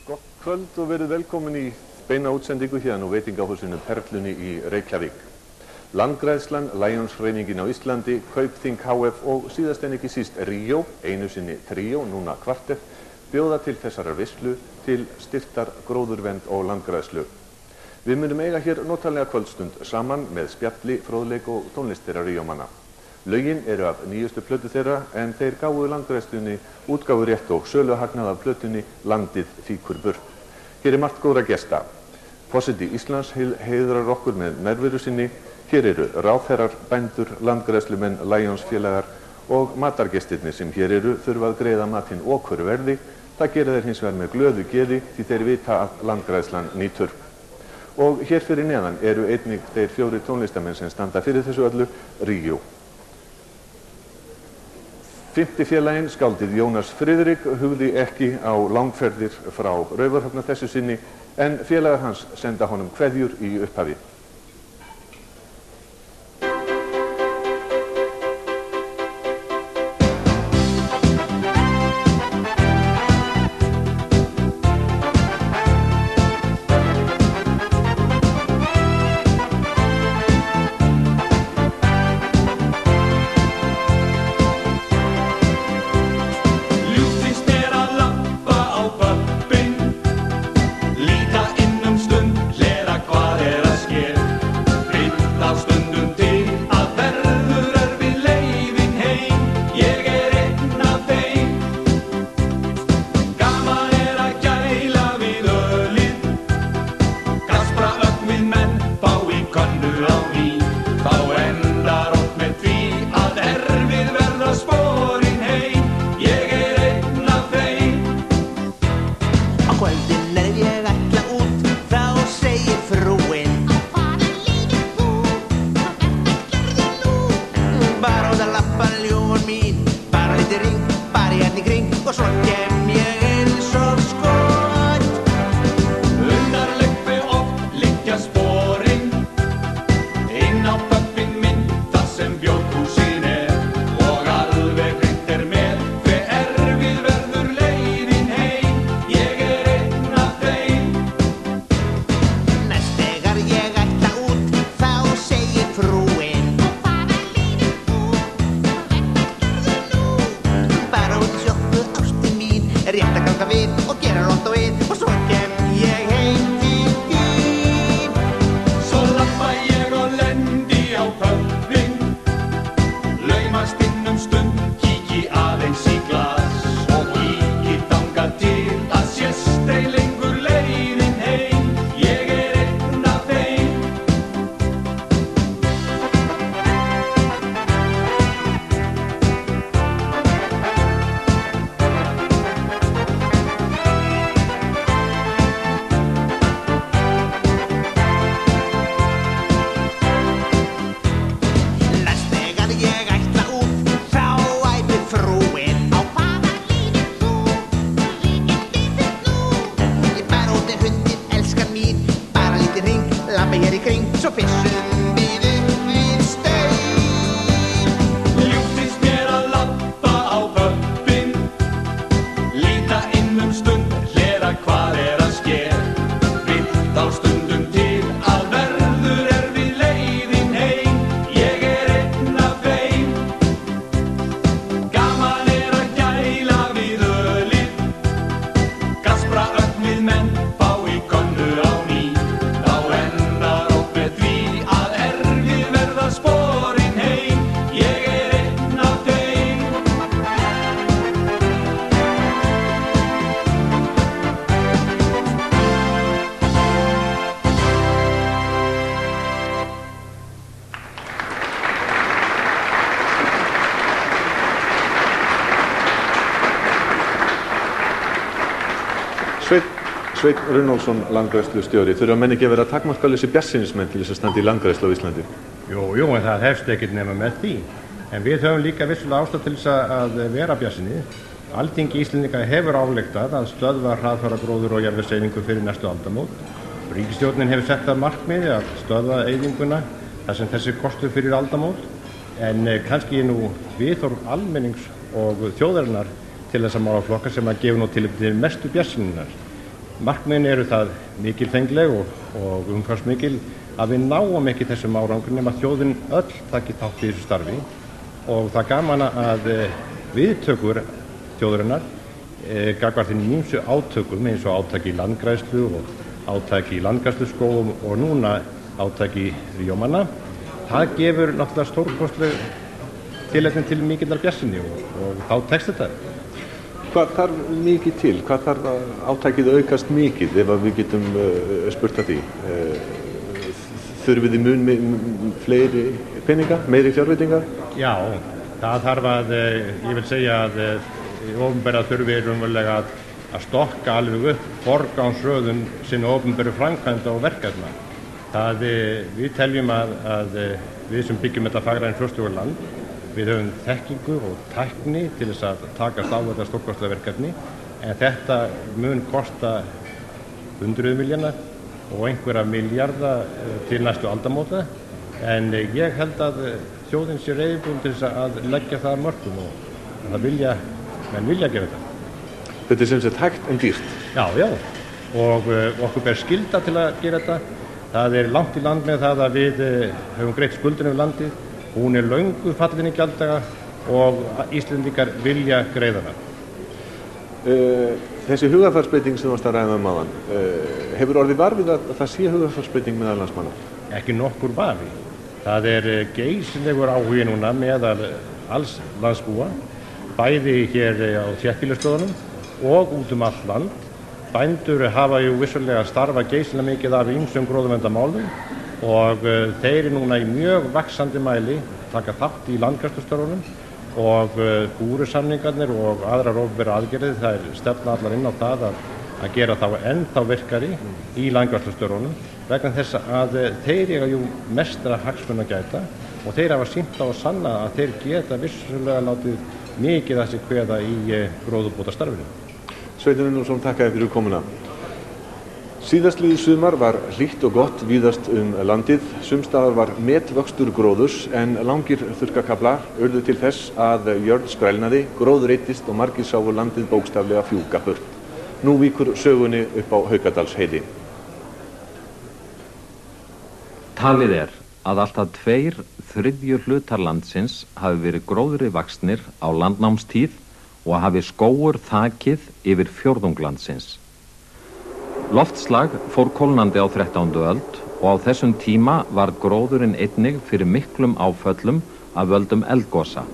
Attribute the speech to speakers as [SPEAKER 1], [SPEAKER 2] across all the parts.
[SPEAKER 1] Gott kvöld og verið velkomin í beina útsendingu hérna á veitingahúsinu Perlunni í Reykjavík. Landgræðslan, Lionshreyfingin á Íslandi, Kaupþing HF og síðast en ekki síst Ríó, einu sinni Tríó, núna Kvartett, bjóða til þessarar veislu til styrktar gróðurvernd og landgræðslu. Við munum eiga hér notalega kvöldstund saman með spjalli, fróðleik og tónlist þeirra Ríómanna. Lögin eru af nýjustu plötu þeirra en þeir gáfu landgræðslunni útgáfurétt og söluhagnað af plötunni Landið fíkur burt. Hér er margt góðra gesta. Forseti Íslands heiðrar okkur með nærveru sinni. Hér eru ráðherrar, bændur, landgræðslumenn, Lionsfélagar og matargestirnir sem hér eru þurfa að greiða matinn okurverði. Það gera þeir hins vegar með glöðu geði því þeir vita að landgræðslan nýtur. Og hér fyrir neðan eru einnig þeir 4 tónlistamenn sem standa fyrir þessu öllu, Ríó. 5. félaginn, skáldið Jónas Friðrik, hugði ekki á langferðir frá Raufarhöfn að þessu sinni en félagar hans senda honum kveðjur í upphafi. Sveinn Runólfsson, landgræðslustjóri. Þurfa menn ekki að vera takmarkalausi bjartsýnismenn til þess að standa í landgræðslu á Íslandi?
[SPEAKER 2] Jú, en það hefst ekkert nema með því. En við höfum líka vissulega ástæðu til þess að vera bjartsýnir. Alþingi Íslendinga hefur ályktað að stöðva hraðfara gróður og jarðvegseyðingu fyrir næstu aldamót. Ríkisstjórnin hefur sett það markmiði að stöðva eyðinguna þar sem þessi kostur fyrir aldamót. En kannski nú viðhorf almennings og þjóðarinnar til þessa málaflokka sem að gefa nú tilefni til mestu bjartsýninnar. Markmiðin eru það mikilfengleg og umfangsmikil að við náum ekki þessum árangri nema þjóðin öll taki þátt í þessu starfi og það gaman að viðtökur þjóðurinnar gagnvart hinum ýmsu átökum eins og átaki í landgræðslu og átaki í landgræðsluskógum og núna átaki í Ríómanna. Það gefur náttúrulega stórkostleg tilefni til mikillar bjartsýni og þá tekst þetta.
[SPEAKER 1] Hvað þarf mikið til? Hvað þarf átakið að aukast mikið ef við getum spurt að því? Þurfið þið mun fleiri peninga, meiri fjárveitingar?
[SPEAKER 2] Já, það þarf að, ég vil segja að opinbera þurfi raunverulega að stokka alveg upp forgangsröðun sinni opinberu framkvæmda og verkefna. Við teljum að við sem byggjum þetta fagræn fljótstjórnarland, við höfum þekkingu og tækni til þess að takast á þetta stórkostlega verkefni en þetta mun kosta 100 milljarða og einhverja milljarða til næstu aldamóta en ég held að þjóðin sé reiðubúin til þess að leggja það mörkum og menn vilja gera þetta.
[SPEAKER 1] Þetta er sem sagt hægt en dýrt?
[SPEAKER 2] Já, og okkur ber skylda til að gera þetta. Það er langt í land með það að við höfum greitt skuldina við landið. Hún er löngu fallin í gjalddaga og Íslendingar vilja greiða það.
[SPEAKER 1] Þessi hugarfarsbreyting sem þú varst að ræða áðan, hefur orðið var við að það sé hugarfarsbreyting meðal landsmanna?
[SPEAKER 2] Ekki nokkur vafi. Það er geysilegur áhugi núna meðal alls landsbúa, bæði hér á þéttbýlistöðunum og út allt land. Bændur hafa vissulega starfað geysilega mikið af ýmsum gróðurverndamálum og þeir eru núna í mjög vaxandi mæli taka þátt í landgræðslustörfunum og búvörusamningarnir og aðrar opinberar aðgerðir, það er stefna allar inn á það að gera þá ennþá virkari í landgræðslustörfunum vegna þess að þeir eiga mestra hagsmuna að gæta og þeir hafa sýnt á að sanna að þeir geta vissulega látið mikið að sig kveða í gróðurbótastarfinu.
[SPEAKER 1] Sveinur Unnarsson, þakka þér fyrir komuna. Síðastliðið sumar var hlýtt og gott víðast landið. Sumstaðar var metvöxtur gróðurs en langir þurrkakaflar urðu til þess að jörð skrælnaði, gróður eyddist og margir sáu landið bókstaflega fjúka burt. Nú víkur sögunni upp á Haukadalsheiði.
[SPEAKER 3] Talið er að alltaf 2/3 hlutar landsins hafi verið gróðri vaxnir á landnámstíð og hafi skógur þakið yfir fjórðung landsins. Loftslag fór kólnandi á 13. öld og á þessum tíma varð gróðurinn einnig fyrir miklum áföllum af völdum eldgosa.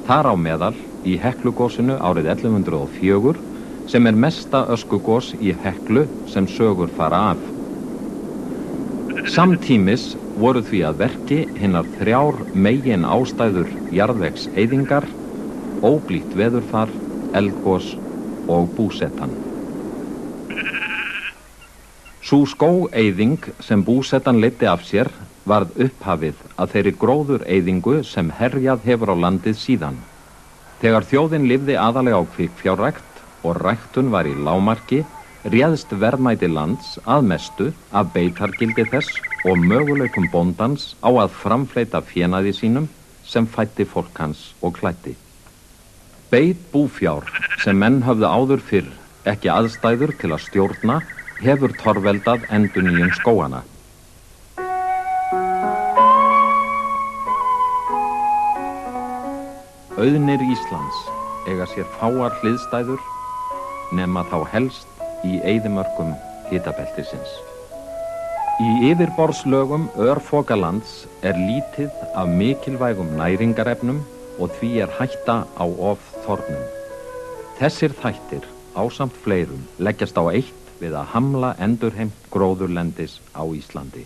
[SPEAKER 3] Þar á meðal í Heklugosinu árið 1104 sem er mesta öskugos í Heklu sem sögur fara af. Samtímis voru því að verki hinnar 3 megin ástæður jarðvegseyðingar, óblítt veðurfar, eldgos og búsetan. Sú skógeyðing sem búsetan leiddi af sér varð upphafið að þeirri gróðureyðingu sem herjað hefur á landið síðan. Þegar þjóðin lifði aðalega á kvikfjárrækt og ræktun var í lágmarki, réðst verðmæti lands að mestu af beitargildi þess og möguleikum bóndans á að framfleyta fénaði sínum sem fæddi fólk hans og klæddi. Beit búfjár sem menn höfðu áður fyrr ekki aðstæður til að stjórna hefur torveldað endurnýjun skógana. Auðnir Íslands eiga sér fáar hliðstæður nema þá helst í eyðimörkum hitabeltisins. Í yfirborðslögum Örfokalands er lítið af mikilvægum næringarefnum og því er hætta á ofþornun. Þessir þættir ásamt fleirum leggjast á eitt við að hamla endurheimt gróðurlendis á Íslandi.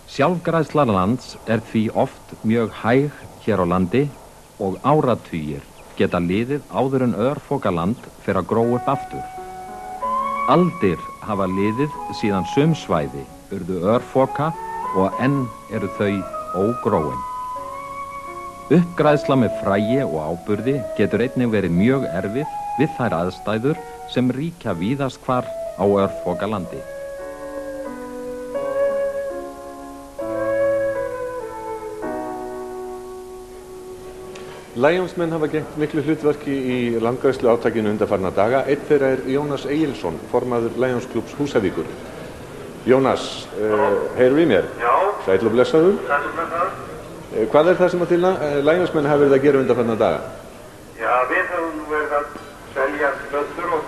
[SPEAKER 3] Sjálfgræðsla lands er því oft mjög hæg hér á landi og áratugir geta liðið áður en Örfokaland fer að gróa upp aftur. Aldir hafa liðið síðan sum svæði urðu örfoka og enn eru þau ógróin. Uppgræðsla með fræi og áburði getur einnig verið mjög erfið við þær aðstæður sem ríkja víðast hvar á Örfokalandi.
[SPEAKER 1] Lionsmenn hafa gegnt miklu hlutverki í landgræðslu átakinu undanfarna daga. Einn þeirra Jónas Egilsson, formaður Lionsklúbbs Húsavíkur. Jónas, heyrðu í mér?
[SPEAKER 4] Já.
[SPEAKER 1] Sæll og blessaður.
[SPEAKER 4] Sæll og blessaður.
[SPEAKER 1] Hvað það sem að Lionsmenn hafa verið að gera undanfarna daga?
[SPEAKER 4] Já, við höfum verið að selja plötur og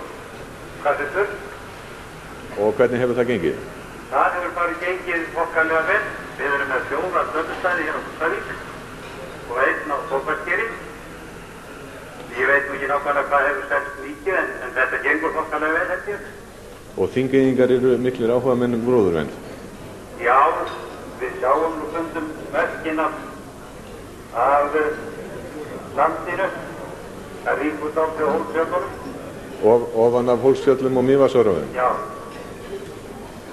[SPEAKER 4] kassettur.
[SPEAKER 1] Og hvernig hefur það gengið?
[SPEAKER 4] Það hefur bara gengið þokkalega vel. Við erum með 4 plötustæði hér á Húsavík og 1 á Þórbergsgeri. Ég veit ekki nákvæmlega hvað hefur selst mikið en þetta gengur þokkalega vel held ég. Og
[SPEAKER 1] Þingeyingar eru miklir áhugamenn gróðurvernd.
[SPEAKER 4] Já, við sjáum nú stundum merkin af landinu. Það ríkur dálítið á Hólsfjöllunum.
[SPEAKER 1] Og ofan af Hólsfjöllum og Mývatnsöræfum.
[SPEAKER 4] Já.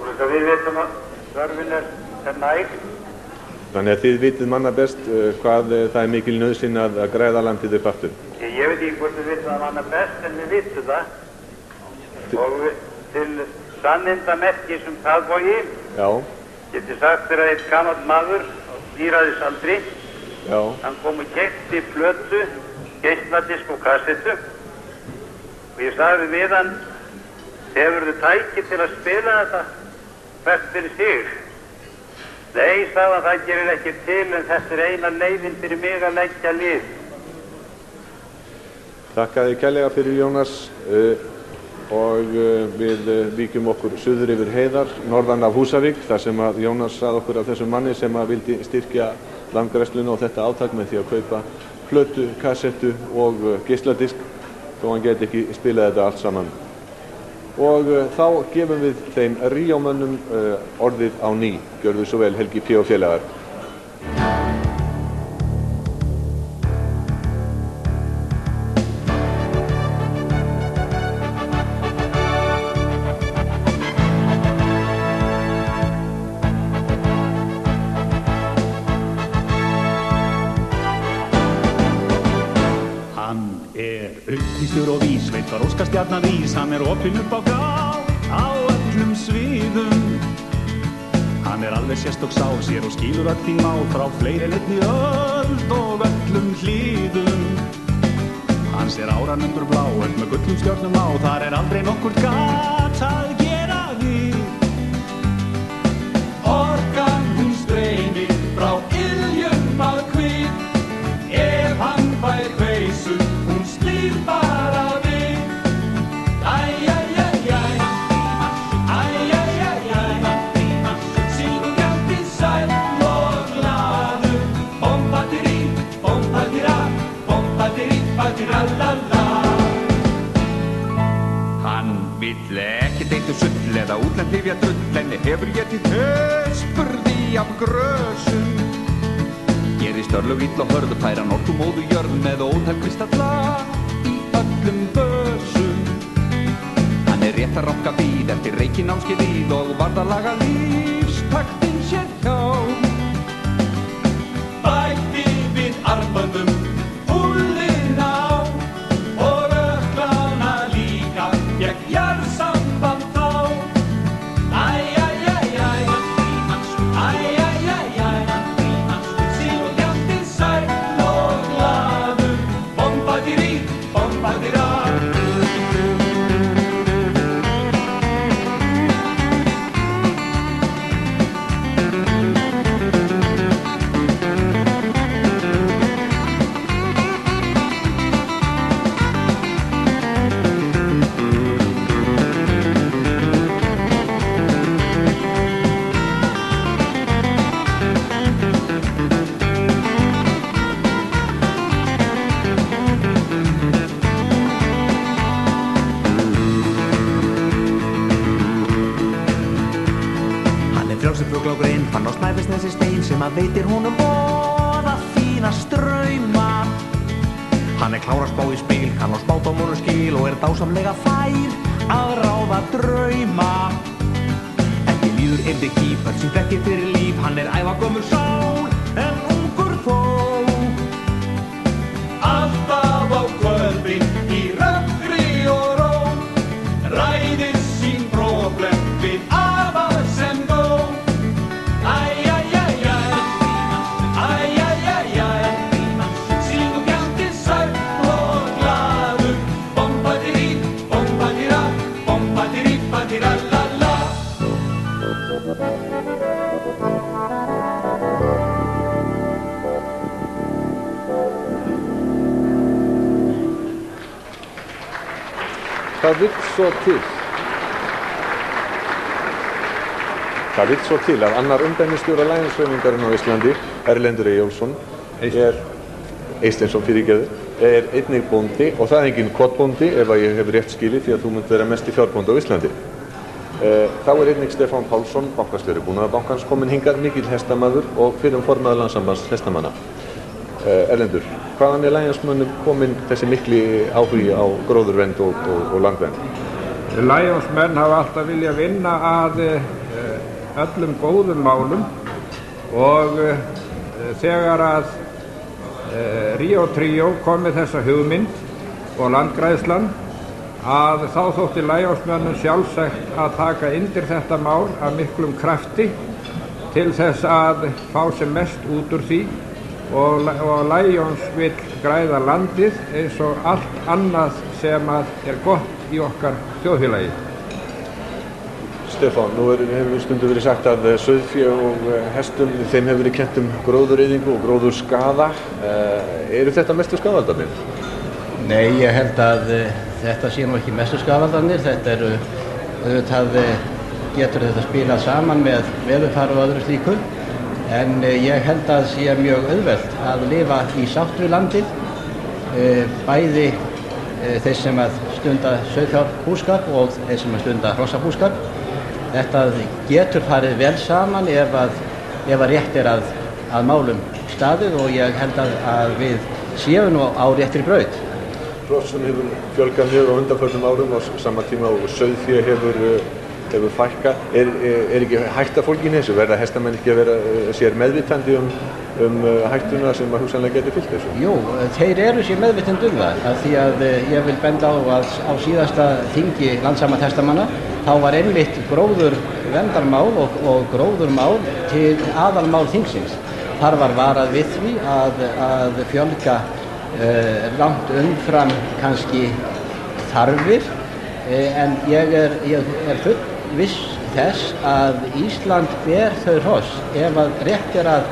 [SPEAKER 4] Og við veitum að þörfin er næg.
[SPEAKER 1] Þannig að þið vitið manna best hvað það er mikil nauðsyn að græða landið upp aftur.
[SPEAKER 4] Ég veit ekki hvort við vitum það manna best en við vitum það. Og til sannindamerkis Talbogi.
[SPEAKER 1] Já.
[SPEAKER 4] Geti sagt þér að einn gamall maður á dýraðisaldri.
[SPEAKER 1] Já.
[SPEAKER 4] Hann kom og keypti plötu, geisladisk og kassettu. Og ég sagði við hann, hefurðu tæki til að spila þetta hvert fyrir sig? Nei, sagði hann, það gerir ekki til en þetta eina leiðin fyrir mig að leggja lið.
[SPEAKER 1] Þakka þér kærlega fyrir Jónas og við víkjum okkur suður yfir heiðar norðan af Húsavík þar sem að Jónas sagði okkur af þessum manni sem að vildi styrkja landgræðsluna og þetta átak með því að kaupa plötu, kassettu og geisladisk þó hann geti ekki spilað þetta allt saman. Og þá gefum við þeim Ríómönnum orðið á ný. Gjörðu svo vel Helgi P. og félagar.
[SPEAKER 5] Upplýstur og vís, veit var óskastjarnan vís, hann opinn upp á gá, á öllum sviðum. Hann alveg sérstök sá, sér og skilur öll þín mál, frá fleiri en einni öld og öllum hlýðum. Hann sér áranundur blá, öll með gullum stjörnum á, þar aldrei nokkurt gat að gera við. Orkan hún streymir frá iljum að hvið, ef hann fær kveisu, slíf bara við. Æjæjæjæj, æjæjæjæj, syngjandi sæll og glaður. Bombadirí, bombadirá, bombadirí, badirallala. Hann vill ekki deyta sull eða útlend lyfja drull, en hefur getið spurði af grösum. Gerist örlög ill og hörðu, færa orku móðu jörð með ótal kristalla í öllum bösum. Hann rétt að ranka við eftir reikinámskeið við og varð að laga lífstaktinn sér hjá. Bætti við armböndum húðin á og ökklana líka gegn jarðsamband þá. Æjæjæjæj, æjæjæjæj, syngjandi sæll og glaður. Bombadirí, bombadirá. Fann á Snæfellsnesi stein sem að veitir honum voða fína strauma. Hann klár að spá í spil, kann á spádómur og skil og dásamlega fær að ráða drauma. Ekki líður yrði kýp, öll sem þekkir fyrir líf, hann ævagömmul sál en ungur þó. Alltaf á kvöldin í rökkri og ró, ræðir sín próblem við afa sem dó. Æjæjæjæj, æjæjæjæj, syngjandi
[SPEAKER 6] Tra-di-ra-la-la.
[SPEAKER 1] Það vill svo til að annar umdæmisstjóra Lionshreyfingarinnar á Íslandi, Erlendur Eyjólfsson, Eysteinsson fyrirgefðu, einnig bóndi og það enginn kottbóndi ef að ég hef rétt skilið því að þú munt vera mesti fjárbóndi á Íslandi. Þá einnig Stefán Pálsson, bankastjóri Búnaðarbankans, kominn hingað, mikill hestamaður og fyrrum formaður Landssambands hestamanna. Erlendur, hvaðan Lionsmönnum kominn þessi mikli áhugi á gróðurvernd og landvernd?
[SPEAKER 2] Lionsmenn hafa alltaf viljað vinna að öllum góðum málum og þegar að Rio Trio kom með þessa hugmynd og landgræðslan að þá þótti Lionsmönnum sjálfsagt að taka undir þetta mál af miklum krafti til þess að fá sem mest út úr því og Lions vill græða landið eins og allt annað sem er gott í okkar þjóðfélagi.
[SPEAKER 1] Stefán, nú hefur stundum verið sagt að sauðfé og hestum, þeim hefur verið kennt gróðureyðingu og gróðurskaða. Eru þetta mestu skaðvaldarnir?
[SPEAKER 7] Nei, ég held að þetta sé nú ekki mestu skaðvaldarnir. Þetta auðvitað getur þetta spilað saman með veðurfar og öðru slíku. En ég held að sé mjög auðvelt að lifa í sátt við landið, bæði þeir sem að stunda sauðfjárbúskap og þeir sem að stunda hrossabúskap. Þetta getur farið vel saman ef að rétt að málum staðið og ég held að við séum nú á réttri braut.
[SPEAKER 1] Hrossum hefur fjölgað mjög á undanförnum árum á sama tíma og sauðfé hefur fækkað. Er ekki hætta fólgin þessu? Verða hestamenn ekki að vera sér meðvitandi um hættuna sem að hugsanlega getur fylgt þessu?
[SPEAKER 7] Jú, þeir eru sér meðvitandi það, af því að ég vil benda á að á síðasta þingi Landssambands hestamanna þá var einmitt gróðurverndarmál og gróðurmál til aðalmál þingsins. Þar var varað við því að fjölga langt umfram kannski þarfir, en ég er fullviss þess að Ísland ber þau hross ef að rétt að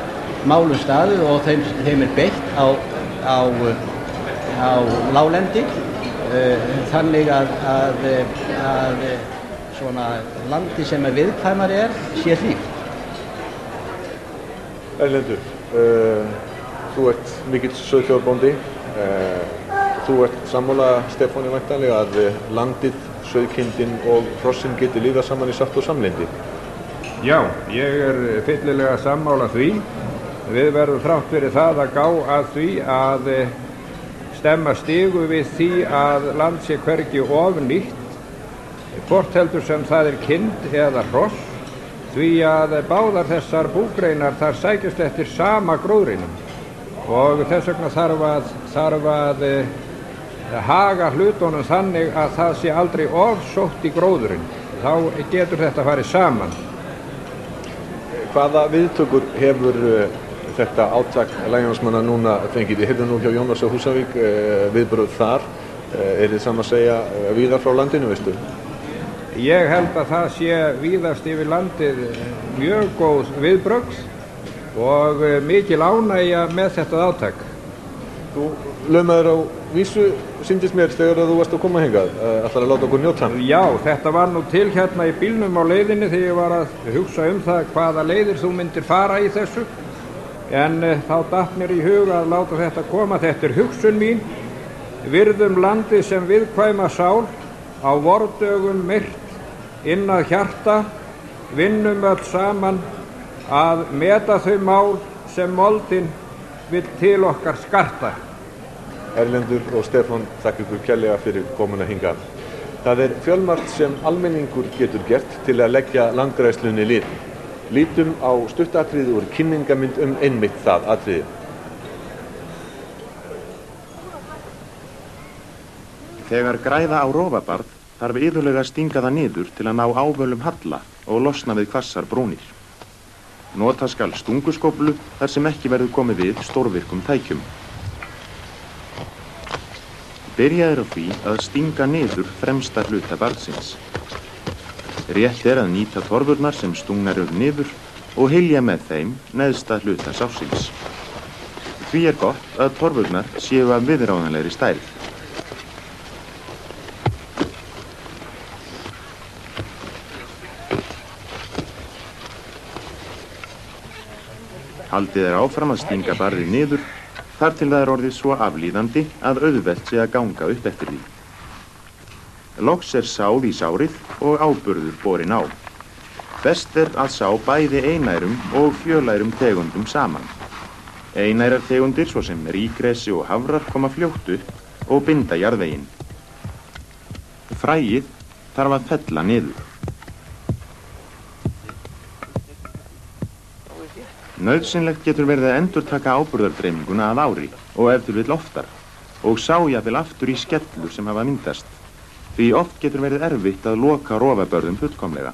[SPEAKER 7] málum staðið og þeim beitt á láglendi, þannig að svona landi sem viðkvæmari sé hlíft.
[SPEAKER 1] Erlendur, þú ert mikill sauðfjárbóndi. Þú ert sammála Stefáni væntanlega að landið, sauðkindin og hrossin geti lifað saman í sátt og samlyndi?
[SPEAKER 2] Já, ég er fyllilega sammála því. Við verðum þrátt fyrir það að gá að því að stemma stigu við því að land sé hvergi ofnýtt, hvort heldur sem það kind eða hross, því að báðar þessar búgreinar þar sækjast eftir sama gróðrinum og þess vegna þarf að haga hlutunum þannig að það sé aldrei ofsótt í gróðurinn. Þá getur þetta farið saman.
[SPEAKER 1] Hvaða viðtökur hefur þetta átak Lionsmanna núna fengið? Ég heyrði nú hjá Jónas á Húsavík viðbrögð þar. Er þið saman að segja víðar frá landinu, veistu?
[SPEAKER 2] Ég held að það sé víðast yfir landið mjög góð viðbrögð og mikil ánægja með þetta átak.
[SPEAKER 1] Þú laumaður á vísu, sýndist mér þegar þú varst að koma hingað, ætlar að láta okkur njóta hann.
[SPEAKER 2] Já, þetta var nú til hérna í bílnum á leiðinni þegar ég var að hugsa það hvaða leiðir þú myndir fara í þessu. En þá datt mér í huga að láta þetta koma. Þetta er hugsun mín. Virðum landið sem viðkvæma sál, á vordögum myrt, inn að hjarta, vinnum öll saman að meta þau mál sem moldin vill til okkar skarta.
[SPEAKER 1] Erlendur og Stefán, þakka ykkur kærlega fyrir komuna hingað. Það er fjölmargt sem almenningur getur gert til að leggja landgræðslunni lið. Lítum á stuttatriði úr kynningamynd einmitt það atriði.
[SPEAKER 8] Þegar græða á rofabarð þarf iðulega að stinga það niður til að ná ávölum halla og losna við hvassar brúnir. Nota skal stunguskóflu þar sem ekki verður komið við stórvirkum tækjum. Byrjað á því að stinga niður fremsta hluta barðsins. Rétt að nýta torfurnar sem stungnar eru niður og hylja með þeim neðsta hluta sársins. Því gott að torfurnar séu af viðráðanlegri stærð. Haldið áfram að stinga barrið niður þar til það orðið svo aflíðandi að auðvelt sé að ganga upp eftir því. Loks sáð í sárið og áburður borinn á. Best að sá bæði einærum og fjölærum tegundum saman. Einærar tegundir svo sem rígresi og hafrar koma fljótt upp og binda jarðveginn. Fræið þarf að fella niður. Nauðsynlegt getur verið að endurtaka áburðardreifinguna að ári og ef til vill oftar og sá jafnvel aftur í skellur sem hafa myndast. Því oft getur verið erfitt að loka rofabörðum fullkomlega.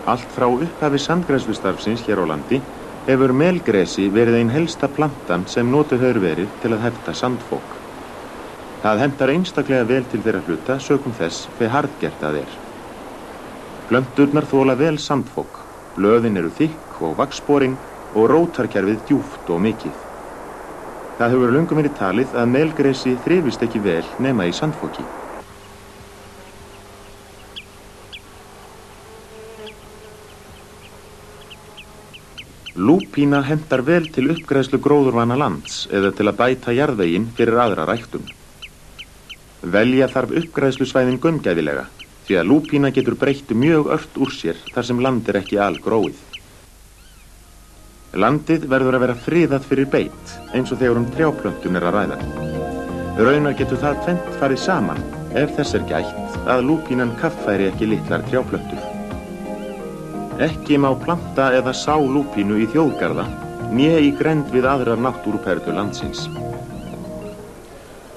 [SPEAKER 8] Allt frá upphafi sandgræðslustarfsins hér á landi hefur melgresi verið ein helsta plantan sem notuð hefur verið til að hefta sandfók. Það hentar einstaklega vel til þeirra hluta sökum þess hve harðgert það er. Plönturnar þola vel sandfók, blöðin eru þykk og vaxborin og rótarkerfið djúpt og mikið. Það hefur löngum verið talið að melgresi þrifist ekki vel nema í sandfóki. Lúpína hentar vel til uppgræðslu gróðurvana lands eða til að bæta jarðveginn fyrir aðra ræktun. Velja þarf uppgræðslusvæðin gaumgæfilega því að lúpína getur breytt mjög ört úr sér þar sem land ekki algróið. Landið verður að vera friðað fyrir beit eins og þegar trjáplöntun að ræða. Raunar getur það tvennt farið saman ef þess gætt að lúpínan kaffæri ekki litlar trjáplöntur. Ekki má planta eða sá lúpínu í þjóðgarða, né í grennd við aðrar náttúruperlur landsins.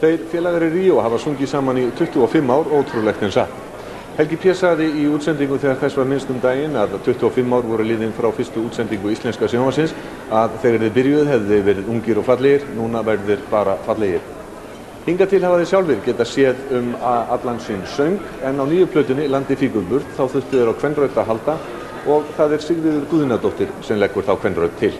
[SPEAKER 1] Þeir félagar í Ríó hafa sungið saman í 25 ár, ótrúlegt en satt. Helgi P. sagði í útsendingu þegar þess var minnst daginn að 25 ár voru liðin frá fyrstu útsendingu íslenska sjónvarpsins að þegar þeir byrjuð hefðu þeir verið ungir og fallegir, núna verður þeir bara fallegir. Hingað til hafa þeir sjálfir geta séð allan sinn söng en á nýju plötunni Landi fígulburt þá þurftu þeir á kvenraut að halda og það Sigríður Guðnadóttir sem leggur þá kvenraut til.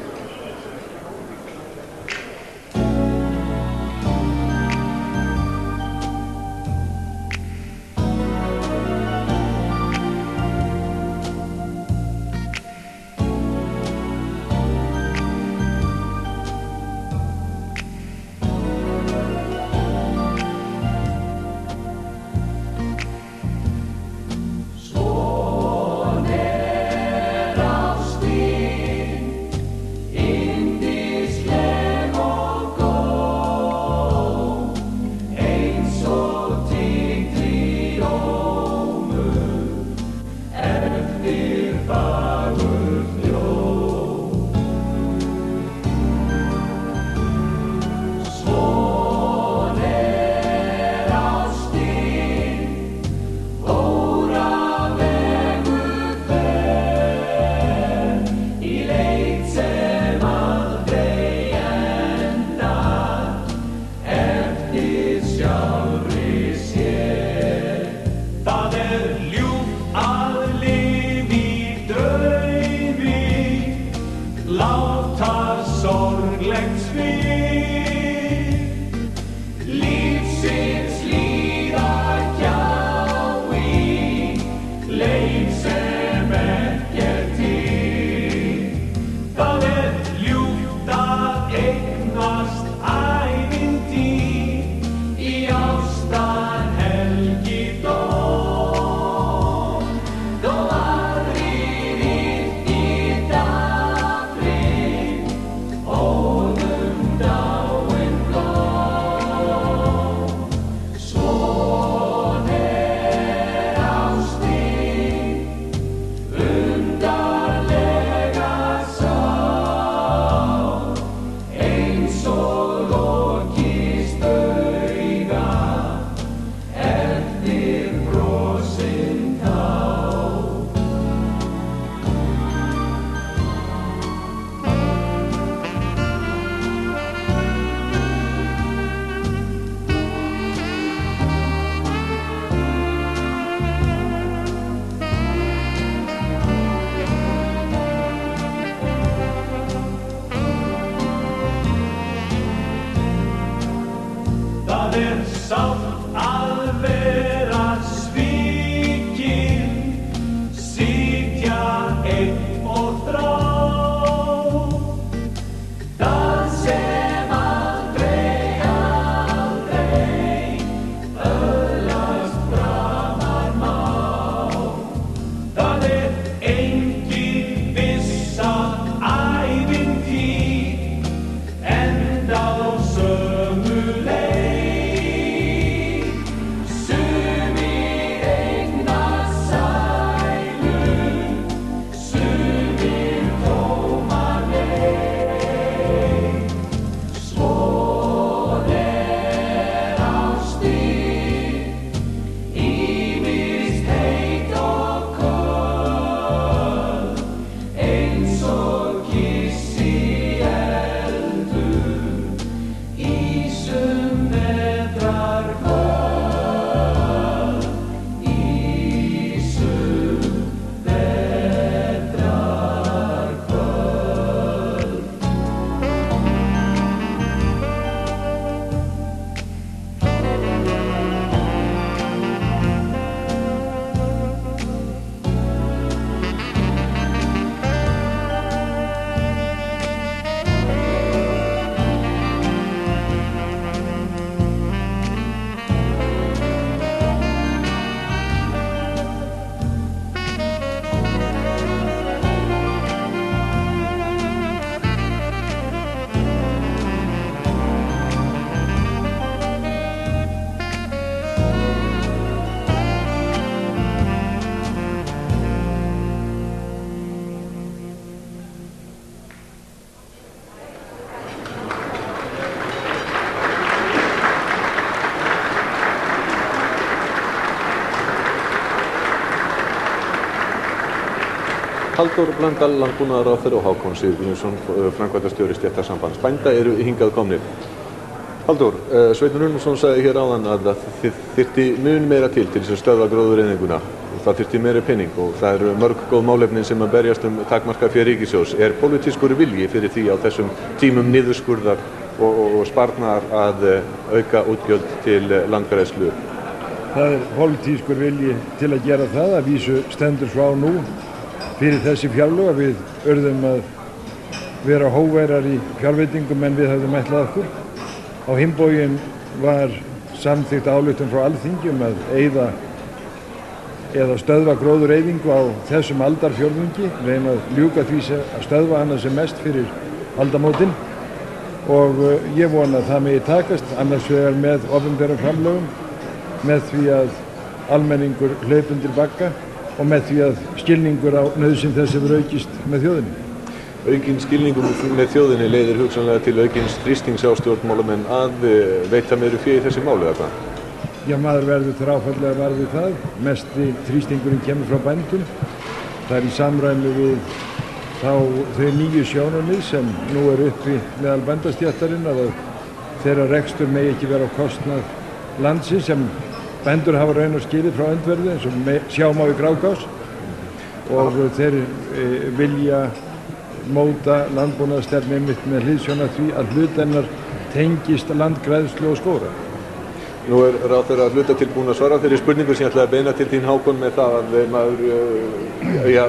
[SPEAKER 1] Halldór Blöndal, landbúnaðarráðherra og Hákon Sigurgrímsson, framkvæmdastjóri Stéttasambands bænda eru hingað komnir. Halldór, Sveinn Runnarsson sagði hér áðan að þið þyrfti mun meira til þess að stöðva gróðureyðinguna og það þyrfti meiri pening og það eru mörg góð málefnin sem að berjast takmarkað fé ríkissjóðs. Er pólitískur vilji fyrir því á þessum tímum niðurskurðar og sparnaðar að auka útgjöld til landgræðslu?
[SPEAKER 6] Það er pólitískur vilji til að gera það, að vísu stendur svo á nú fyrir þessi fjárlög að við urðum að vera hógværar í fjárveitingum en við höfðum ætlað okkur. Á hinn bóginn var samþykkt ályktun frá Alþingi að eyða eða stöðva gróðureyðingu á þessum aldarfjórðungi, reyna að ljúka því að stöðva hana sem mest fyrir aldamótin og ég vona að það megi takast, annars vegar með opinberum framlögum, með því að almenningur hlaupi undir bagga og með því að skilningur á nauðsyn þess hefur aukist með þjóðinni.
[SPEAKER 1] Aukinn skilningur með þjóðinni leiðir hugsanlega til aukins þrýstings á stjórnmálamenn að veita meiri fé í þessi máli eða hvað?
[SPEAKER 6] Já, maður verður þráfallega var við það. Mesti þrýstingurinn kemur frá bændum. Það er í samræmi við þau nýju sjónarmið sem nú er uppi meðal bændastéttarinnar að þeirra rekstur megi ekki vera á kostnað landsins sem bændur hafa raun og skilið frá öndverðu eins og sjá má í Grágás og þeir vilja móta landbúnaðarstefnu einmitt með hliðsjón af því að hluti hennar tengist landgræðslu og skógrækt.
[SPEAKER 1] Nú er ráðherra að hluta tilbúin að svara þeirri spurningu sem ég ætlaði að beina til þín, Hákon, með það að maður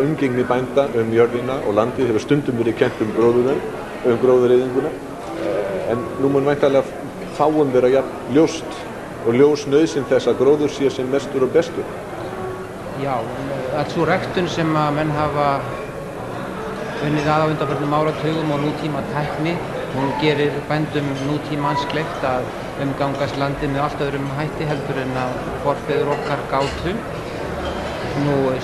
[SPEAKER 1] umgengni bænda jörðina og landið hefur stundum verið kennt gróðureyðinguna en nú mun væntanlega fáum vera jafn ljóst og ljós nauðsyn þess að gróður sé sem mestur og bestur.
[SPEAKER 9] Já, alls sú ræktun sem að menn hafa unnið að á undanförnum áratugum og nútíma tækni, hún gerir bændum nútímans kleift að umgangast landið með allt öðrum hætti heldur en að forfeður okkar gátu.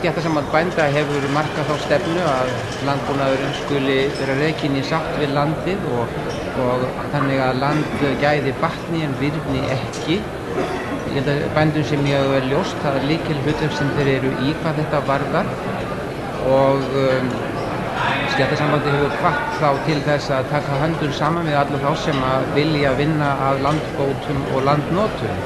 [SPEAKER 9] Stéttasamband bænda hefur markað þá stefnu að landbúnaðurinn skuli vera rekinn í sátt við landið og þannig að land gæði batni en virðni ekki. Ég held að bændum sem ég er ljóst, það er lykilhlutverk sem þeir eru í hvað þetta varðar og Stéttasambandi hefur hvatt þá til þess að taka höndum saman við alla þá sem að vilja vinna að landbótum og landnotum.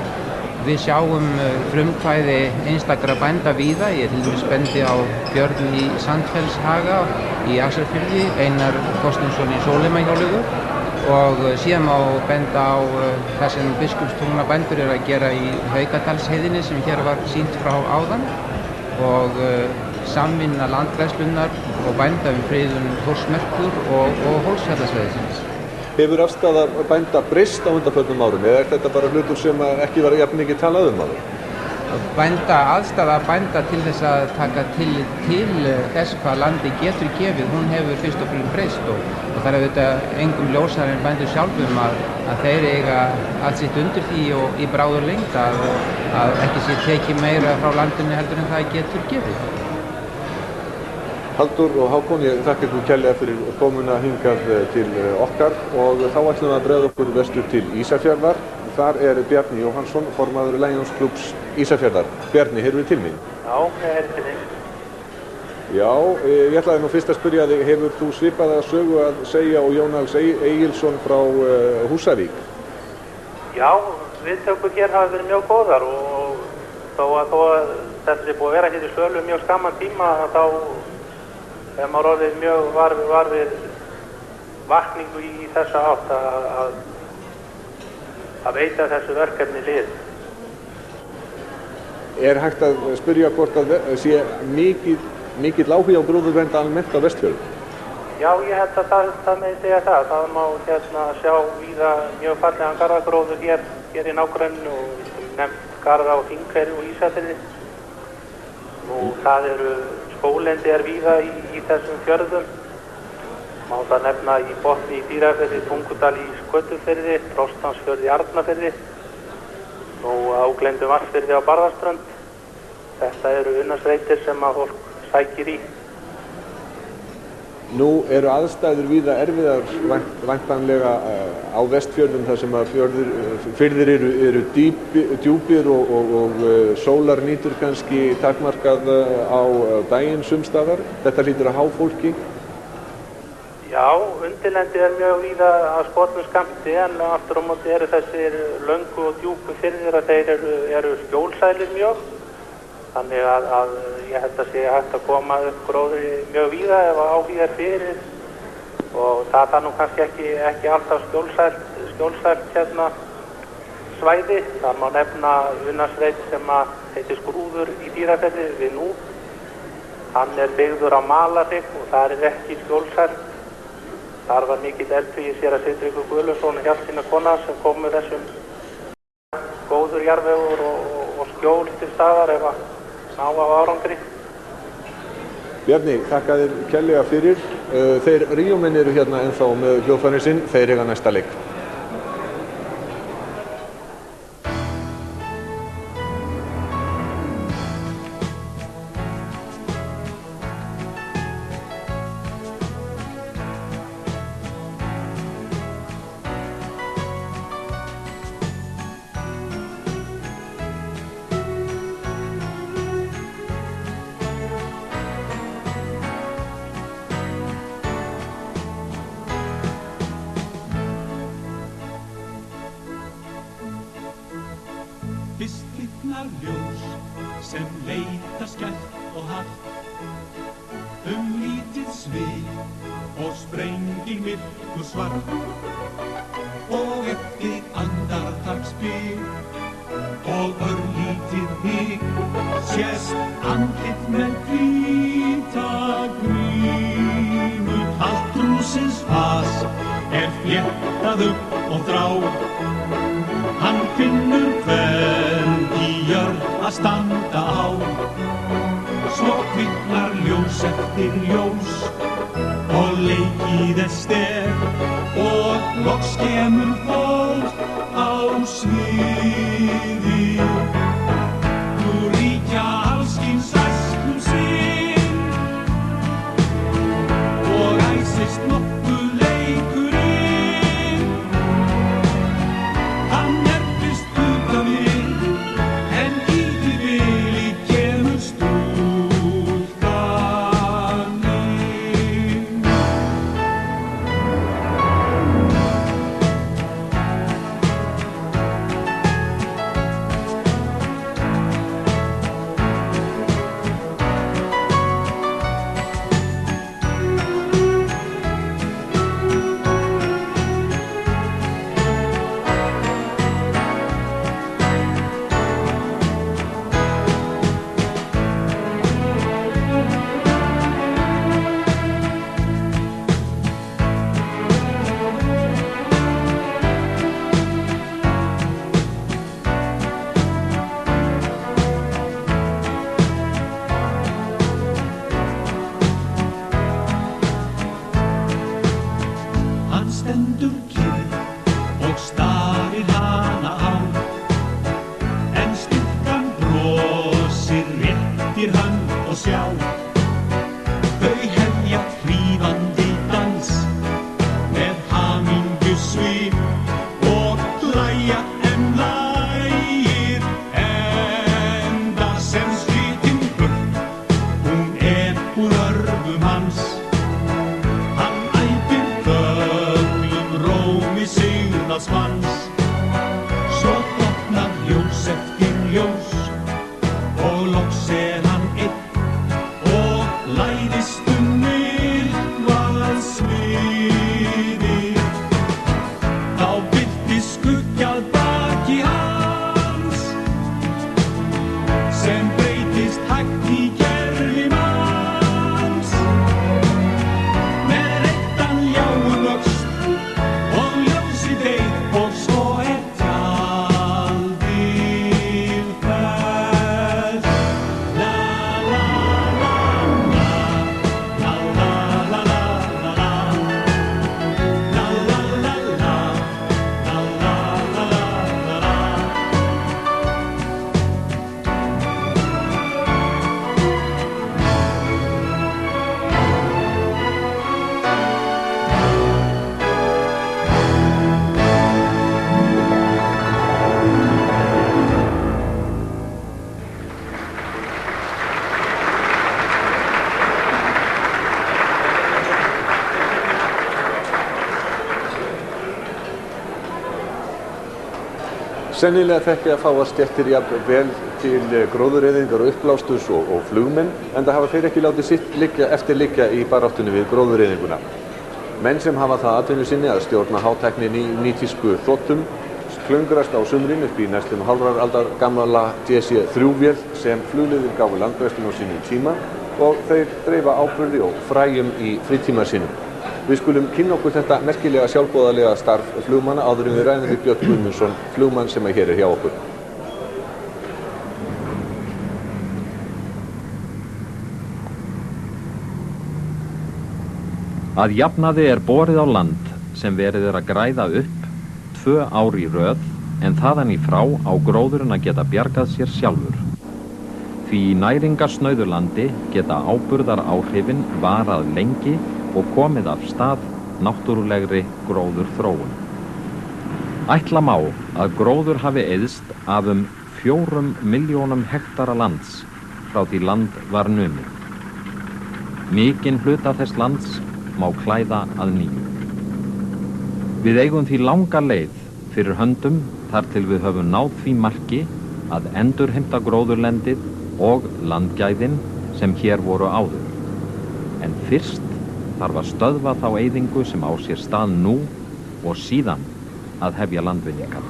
[SPEAKER 9] Við sjáum frumkvæði einstakra bænda víða, ég til dæmis bendi á Björn í Sandfellshaga í Axarfirði, Einar Þorsteinsson í Sólheimahjáleigu og síðan má benda á það sem Biskupstungna bændur eru að gera í Haukadalsheiðinni sem hér var sýnt frá áðan og samvinna landgræðslunnar og bænda friðun Þórsmerkur og Hólsfjallasvæðisins.
[SPEAKER 1] Hefur afstaða bænda breyst á undanförnum árum eða er þetta bara hlutur sem ekki var jafn mikið talað áður?
[SPEAKER 9] Aðstaða bænda til þess að taka til þess hvað landi getur gefið, hún hefur fyrst og fremst breyst og það er auðvitað engum ljósar en bændur sjálfum að þeir eiga allt sitt undir því og í bráður lengd að ekki sé tekið meira frá landinu heldur en það getur gefið.
[SPEAKER 1] Halldór og Hákon, ég þakka ykkur kærlega fyrir komuna hingað til okkar og þá ætlum við að bregða okkur vestur til Ísafjarðar. Þar er Bjarni Jóhannsson, formaður Lionsklúbbs Ísafjarðar. Bjarni, heyrðu til mín?
[SPEAKER 4] Já, ég heyrðu til þín.
[SPEAKER 1] Já, ég ætlaði nú fyrst að spyrja þig, hefur þú svipaða sögu að segja og Jón Alls Egilsson frá Húsavík?
[SPEAKER 4] Já, viðtökur hér hafa verið mjög góðar og þó að þetta sé búið að vera hér í sölu mjög skamman tíma þá er maður orðið mjög var við vakningu í þessa átt að veita þessu verkefni lið.
[SPEAKER 1] Er hægt að spyrja hvort að sé mikill áhugi á gróðurvernd almennt á Vestfjörðum?
[SPEAKER 4] Já, ég held að það megi segja það. Það má sjá víða mjög fallegan garðagróður hér í nágrenninu og nefnt garða á Þingeyri og Ísafirði. Og það eru skóglendi er víða í þessum fjörðum. Má það nefna í Botni í Dýrafirði, Tungudal í Skötufirði, Frostansfjörði í Arnarfirði og Ágleyndu Vatnsfirði á Barðaströnd. Þetta eru unnasveitir sem að fólk sækir í.
[SPEAKER 1] Nú eru aðstæður víða erfiðar væntanlega á Vestfjörðum þar sem að firðir eru djúpir og sólarnýtur kannski takmarkað á daginn sumstaðar. Þetta hlýtur að há fólki.
[SPEAKER 4] Já, undirlendi mjög víða að skornum skammti en aftur á móti eru þessir löngu og djúpu firðir að þeir eru skjólsælir mjög. Þannig að ég held að sé hægt að koma upp gróðri mjög víða ef áhuga fyrir og það nú kannski ekki alltaf skjólsælt svæði. Það má nefna unnasveit sem heitir Skrúður í Dýrafirði við Nú. Hann byggður á malarhrygg og það ekki skjólsælt. Þar var mikill eldhugi séra Sigtryggur Guðlaugsson og Hjaltína kona sem kom með þessum góður jarðvegur og skjól til staðar ef að ná á árangri.
[SPEAKER 1] Bjarni, þakka þér kærlega fyrir. Þeir Ríómenn eru hérna ennþá með hljóðfærin sinn, þeir eiga næsta leik.
[SPEAKER 5] Fyrst kviknar ljós sem leita skært og hart lítið svið og sprengir myrkur svart og eftir andartaksbil og örlítið hik sést andlit með hvíta grímu. Allt húsins fas fléttað upp og þrá. Hann finnur hvergi jörð að standa á. Svo kviknar ljós eftir ljós og leikið og loks kemur fólk á sviði. Nú ríkja alls kyns æskum og æsist nokkuð leikurinn. Hann fyrst utan við, en í því vili kemur stúlkan inn. Hann stendur kyrr og starir hana á, en stúlkan brosir, réttir hönd og sjá. Þau hefja hrífandi dans með hamingjusvip og hlæja en lægir enda sem slitin burt. Hún úr örvum hans. Hann æpir þögnum rómi sigurðs manns. Svo dofnar ljós eftir ljós og loks hann einn og læðist myrkvað sviði. Þá birtist skuggi að baki hans sem breytist hægt í gervi manns. Með reittan ljáum vöxt og ljósið deyr og svo
[SPEAKER 1] Sennilega þekkja fáar stéttir jafn vel til gróðureyðingar og uppblásturs og flugmenn, en það hafa þeir ekki látið sitt eftir liggja í baráttunni við gróðureyðinguna. Menn sem hafa það atvinnu sinni að stjórna hátæknin í nýtísku þotum klöngrast á sumrin upp í næstum hálfrar aldar gamla DC-3-vél sem flugliðir gáfu Landgræðslunni á sínum tíma og þeir dreifa áburði og fræjum í frítíma sínum. Við skulum kynna okkur þetta merkilega sjálfboðalega starf flugmanna áður en við ræðum við Björn Guðmundsson, flugmann sem hér hjá okkur.
[SPEAKER 3] Að jafnaði borið á land sem verið að græða upp 2 ár í röð en þaðan í frá á gróðurinn að geta bjargað sér sjálfur. Því í næringarsnauðu landi geta áburðar áhrifin varað lengi og komið af stað náttúrulegri gróðurþróun. Ætla má að gróður hafi eyðst af 4 milljónum hektara lands frá því land var numið. Mikinn hluta þess lands má klæða að nýju. Við eigum því langa leið fyrir höndum þar til við höfum náð því marki að endurheimta gróðurlendið og landgæðin sem hér voru áður. En fyrst þarf að stöðva þá eyðingu sem á sér stað nú og síðan að hefja landvinningar.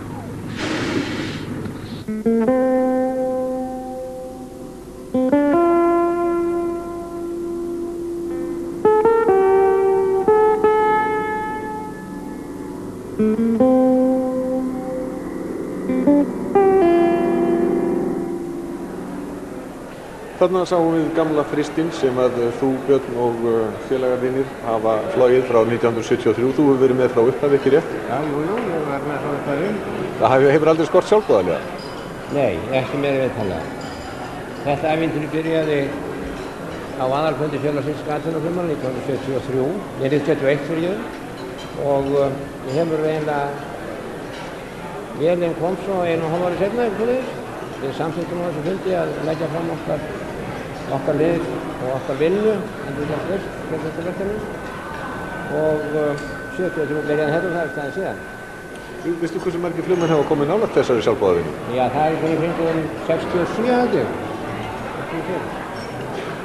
[SPEAKER 1] Þarna sáum við gamla fristinn sem að þú, Björn og félagarðinir hafa flogið frá 1973. Þú hefur verið með frá upphafi, ekki rétt?
[SPEAKER 7] Já, jú, ég var með frá upphafi.
[SPEAKER 1] Það hefur aldrei skort sjálfboðalega?
[SPEAKER 7] Nei, ekki meira viðtalega. Þetta ævintýri byrjaði á aðalfundi félagsins atvinnuflugmanna 1973, 1971 fyrir ég, og ég hefur eiginlega vélinn kom svo 1,5 ári seinna við samþykktum á þessu fundi að leggja fram okkar lið og okkar vinnu fyrir þetta verkefni og 73 byrjaði þetta og það staðið síðan.
[SPEAKER 1] Veistu hversu margir flugmenn hafa komið nálægt þessari sjálfboðavinnu?
[SPEAKER 7] Já, það er svona í kringum 67 held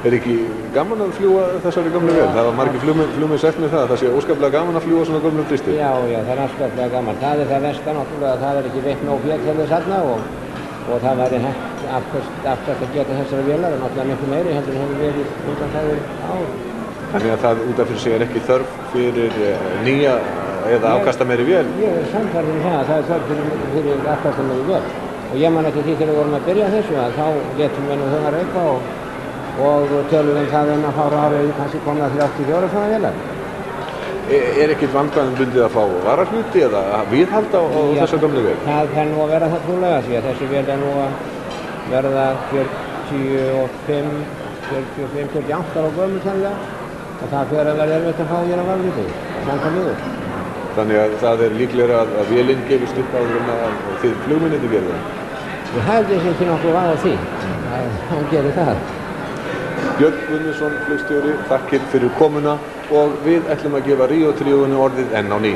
[SPEAKER 1] Er ekki gaman að fljúga þessari gömlu vél? Það var margir flugmenn sagt með það sé óskaplega gaman að fljúga svona gömlum fristi.
[SPEAKER 7] Já, það er óskaplega gaman. Það er það versta náttúrulega að það er ekki veitt nóg fél til þess þarna og það væri afkvæmt að geta þessari vélar og náttúrulega miklu meiri heldur en hefur verið undanfarið ár.
[SPEAKER 1] Þannig að það út af fyrir sig er ekki þörf fyrir nýja eða afkastameiri vél?
[SPEAKER 7] Ég er sannfærður það að það er þörf fyrir afkastameiri vél. Og ég man eftir því þegar við vorum að byrja þessu að þá létum við nú þennan reyka og tölum við það að fára árið kannski komið að 34 svona vélar.
[SPEAKER 1] Er ekkert vandkvæðum bundið að fá varahluti eða viðhalda á þessa gömlu vél?
[SPEAKER 7] Það fer nú að vera það trúlega því að þessi vél er nú að verða 45-48 ára gömul sennilega og það fer að verða erfitt að fá hér á varahluti, samkvæmt miður.
[SPEAKER 1] Þannig að það er líklega að vélinn gefist upp áður en að þið flugmennið gerðu það?
[SPEAKER 7] Ég held þessi ekki nokkuð vað á því að hann gerir það.
[SPEAKER 1] Björn Guðmundsson, flugstjóri, þakkir fyrir komuna og við ætlum að gefa Ríó-tríóinu orðið enn á ný.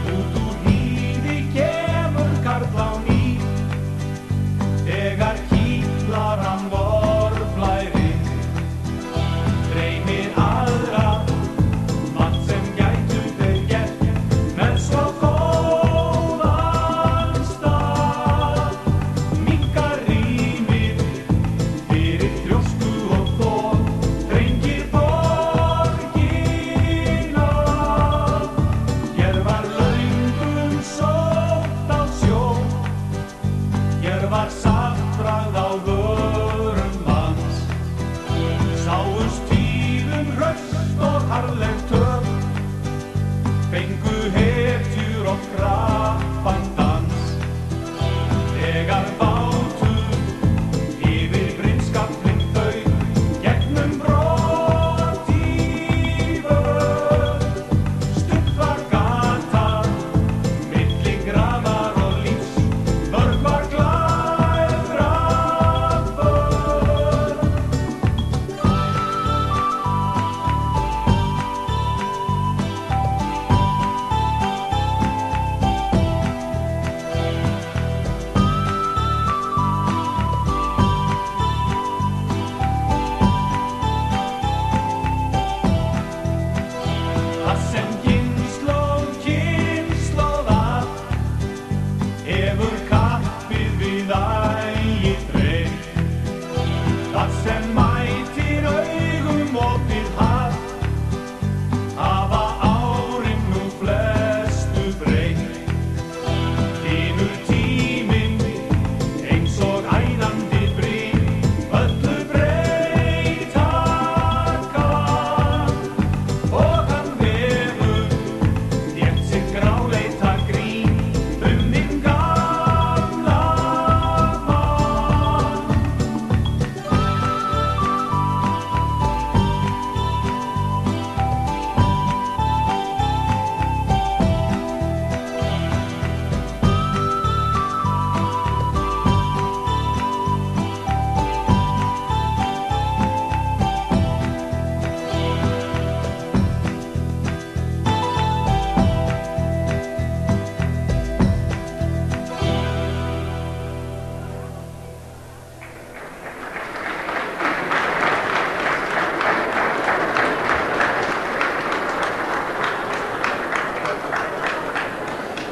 [SPEAKER 10] Út úr hýði kemur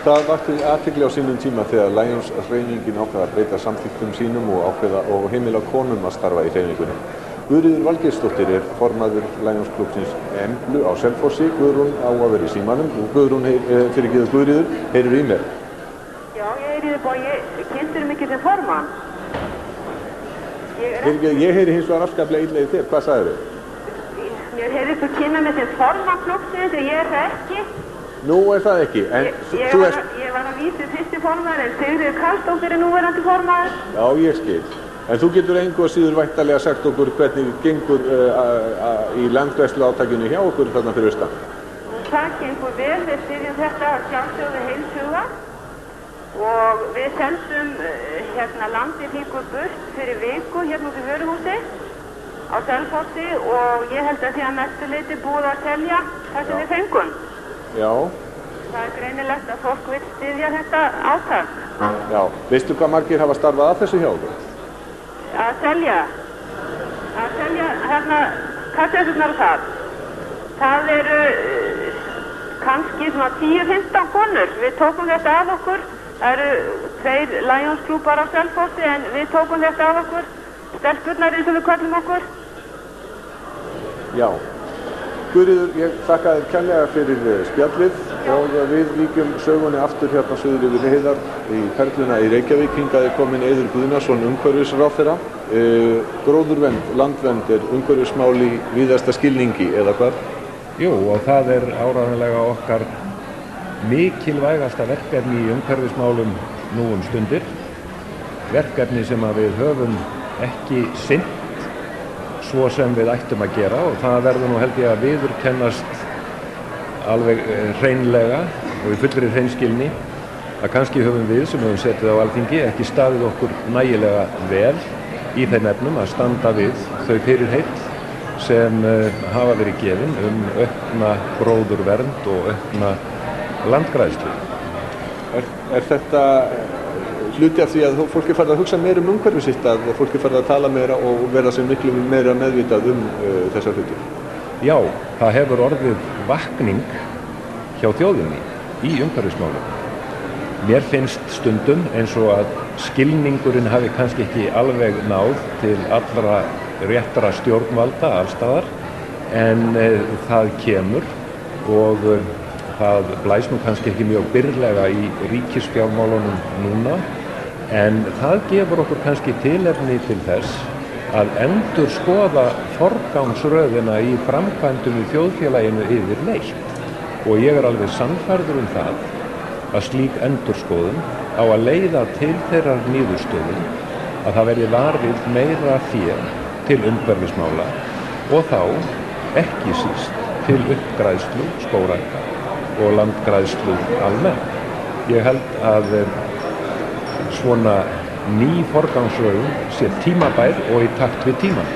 [SPEAKER 1] Það vakti athygli á sínum tíma þegar Lions-hreyfingin ákvað að breyta samþykktum sínum og heimila konum að starfa í hreyfingunni. Guðríður Valgeirsdóttir er formaður Lions-klúbbsins Emblu á Selfossi. Guðrún á að vera í símanum. Guðríður, heyrir í mér?
[SPEAKER 10] Já, ég heyri þið bara, ég kynntur mikið sem formann.
[SPEAKER 1] Ég heyri hins vegar afskaplega illa í þér. Hvað sagðir þið?
[SPEAKER 10] Mér heyrðist þú kynna mig sem formann klúbbsins og ég er það ekki.
[SPEAKER 1] Nú er það ekki, en
[SPEAKER 10] ég var að vísu fyrsti formaður en Sigríður Karlsdóttir er núverandi formaður.
[SPEAKER 1] Já, ég skil. En þú getur engu að síður væntanlega sagt okkur hvernig gengur í landgræðsluátakinu hjá okkur þarna fyrir austan.
[SPEAKER 10] Það gengur vel, við styðjum þetta sjálfsögðu heilshuga og við sendum landið hingað burt fyrir viku hérna út í vöruhúsi á Selfossi og ég held að því að mestu leyti búið að selja það sem við fengum.
[SPEAKER 1] Já.
[SPEAKER 10] Það er greinilegt að fólk vil styðja þetta átak.
[SPEAKER 1] Já. Veistu hvað margir hafa starfað að þessu hjá okkur?
[SPEAKER 10] Að selja kasseturnar og það. Það eru kannski svona 10-15 konur. Við tókum þetta af okkur. Það eru 2 Lions-klúbbar á Selfossi en við tókum þetta af okkur. Stelpurnar eins og við kallum okkur.
[SPEAKER 1] Já. Guðríður, ég þakka þér kærlega fyrir spjallið og við víkjum sögunni aftur hérna suður yfir heiðar í Perluna í Reykjavík. Hingað er komin Eiður Guðnason, umhverfisráðherra. Gróðurvernd, landvernd er umhverfismál í víðasta skilningi, eða hvað?
[SPEAKER 11] Jú, og það er áreiðanlega okkar mikilvægasta verkefni í umhverfismálum nú stundir. Verkefni sem að við höfum ekki sinnt svo sem við ættum að gera og það verður nú held ég að viðurkennast alveg hreinlega og í fullri hreinskilni að kannski höfum við sem höfum setið á Alþingi ekki staðið okkur nægilega vel í þeim efnum að standa við þau fyrirheit sem hafa verið gefin aukna gróðurvernd og aukna landgræðslu.
[SPEAKER 1] Er þetta hluti af því að fólk er farið að hugsa meira umhverfið sitt, að fólk er farið að tala meira og verða sem miklu meira meðvitað þessar hluti?
[SPEAKER 11] Já, það hefur orðið vakning hjá þjóðinni í umhverfismálum. Mér finnst stundum eins og að skilningurinn hafi kannski ekki alveg náð til allra réttra stjórnvalda allstaðar en það kemur og það blæs nú kannski ekki mjög byrlega í ríkisfjármálunum núna en það gefur okkur kannski tilefni til þess að endurskoða forgangsröðina í framkvæmdum í þjóðfélaginu yfirleitt og ég er alveg sannfærður það að slík endurskoðun á að leiða til þeirrar niðurstöðu að það verði varið meira fé til umhverfismála og þá ekki síst til uppgræðslu skógræktar og landgræðslu almennt. Ég held að svona ný forgangsröðun sé tímabær og í takt við tímann.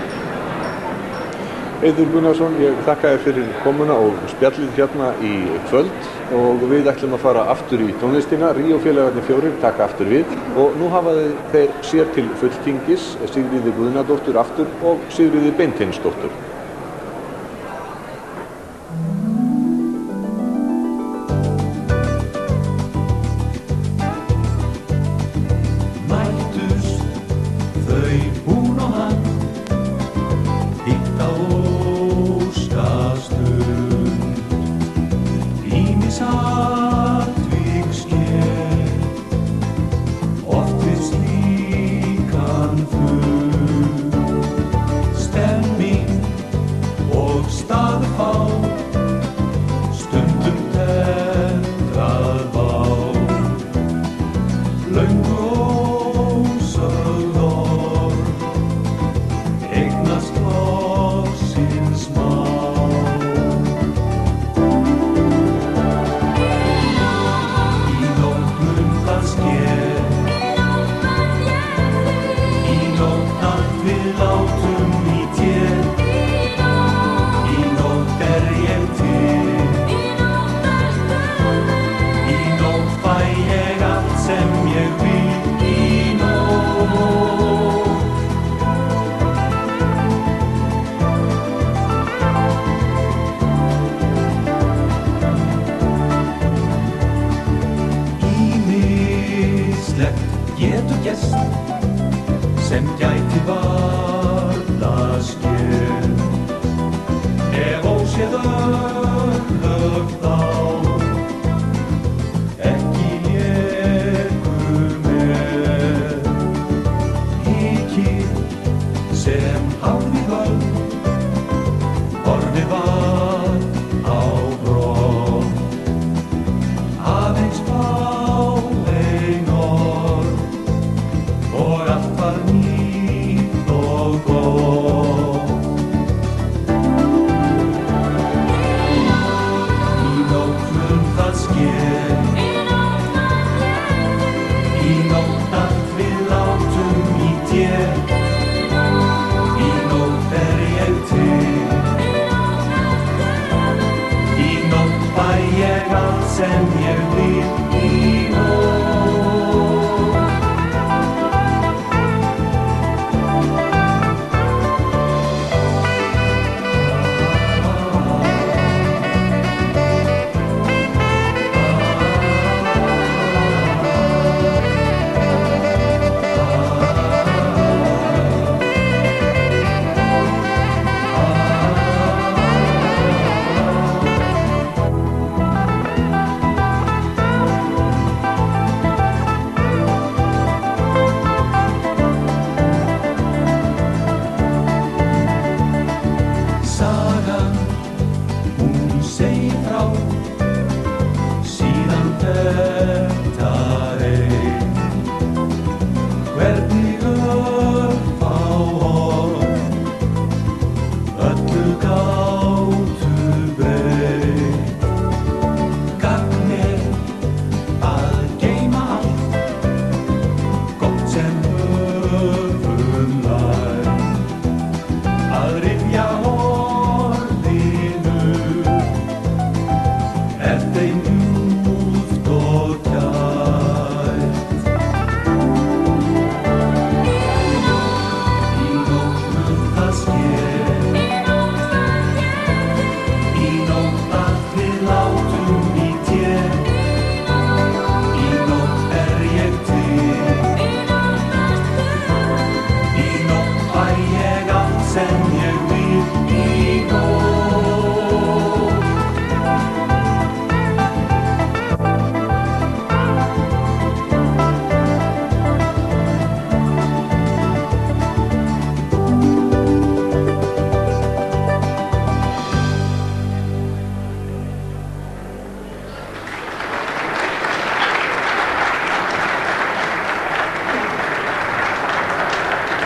[SPEAKER 1] Eiður Guðnason, ég þakka þér fyrir komuna og spjallið hérna í kvöld og við ætlum að fara aftur í tónlistina. Ríó-félagarnir 4 taka aftur við og nú hafa þeir sér til fulltingis Sigríði Guðnadóttur aftur og Sigríði Beinteinsdóttur.
[SPEAKER 12] Stemming
[SPEAKER 5] sem ég vil í nóg.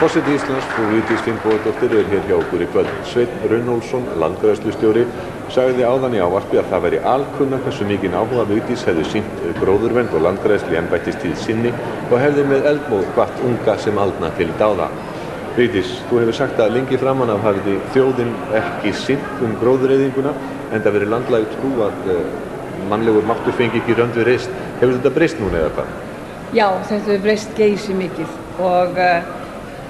[SPEAKER 1] Forseti Íslands, frú Vigdís Finnbogadóttir, hér hjá okkur í kvöld. Sveinn Runólfsson, landgræðslustjóri, sagði áðan í ávarpi að það væri alkunna hversu mikinn áhuga Vigdís hefði sýnt gróðurvernd og landgræðslu í embættistíð sinni og hefði með eldmóð hvatt unga sem aldna til dáða. Vigdís, þú hefur sagt að lengi framan af hafði þjóðin ekki sinnt gróðureyðinguna, enda verið landlæg trú að mannlegur máttur fengi ekki rönd við reist. Hefur þetta breyst núna eða hvað?
[SPEAKER 12] Já, þetta hefur breyst geysi mikið og